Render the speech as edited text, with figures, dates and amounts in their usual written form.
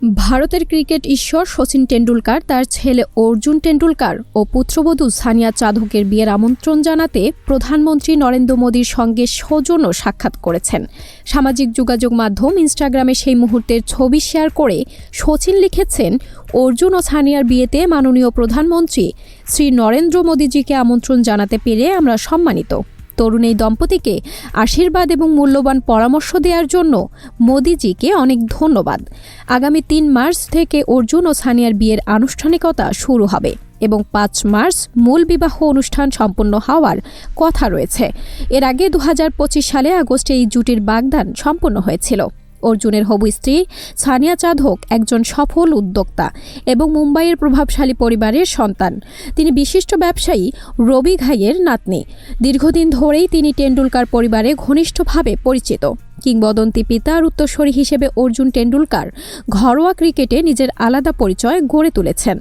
ভারতের ক্রিকেট ঈশ্বর শচীন টেন্ডুলকার তার ছেলে অর্জুন টেন্ডুলকার ও পুত্রবধূ সানিয়া চাঁধকের বিয়ের আমন্ত্রণ জানাতে প্রধানমন্ত্রী নরেন্দ্র মোদীর সঙ্গে সৌজন্য সাক্ষাৎ করেছেন। সামাজিক যোগাযোগ মাধ্যম ইনস্টাগ্রামে সেই মুহূর্তের ছবি শেয়ার করে শচীন লিখেছেন, অর্জুন ও সানিয়ার বিয়েতে মাননীয় প্রধানমন্ত্রী শ্রী নরেন্দ্র মোদীজিকে আমন্ত্রণ জানাতে পেরে আমরা সম্মানিত। তরুণ এই দম্পতিকে আশীর্বাদ এবং মূল্যবান পরামর্শ দেওয়ার জন্য মোদীজিকে অনেক ধন্যবাদ। আগামী ৩ মার্চ থেকে অর্জুন ও সানিয়ার বিয়ের আনুষ্ঠানিকতা শুরু হবে এবং ৫ মার্চ মূল বিবাহ অনুষ্ঠান সম্পন্ন হওয়ার কথা রয়েছে। এর আগে ২০২৫ সালে আগস্টে এই জুটির বাগদান সম্পন্ন হয়েছিল। অর্জুনের হবু স্ত্রী সানিয়া চাঁধক একজন সফল উদ্যোক্তা এবং মুম্বাইয়ের প্রভাবশালী পরিবারের সন্তান। তিনি বিশিষ্ট ব্যবসায়ী রবি ঘাইয়ের নাতনি। দীর্ঘদিন ধরেই তিনি টেন্ডুলকার পরিবারে ঘনিষ্ঠভাবে পরিচিত। কিংবদন্তি পিতার উত্তরসূরি হিসেবে অর্জুন টেন্ডুলকার ঘরোয়া ক্রিকেটে নিজের আলাদা পরিচয় গড়ে তুলেছেন।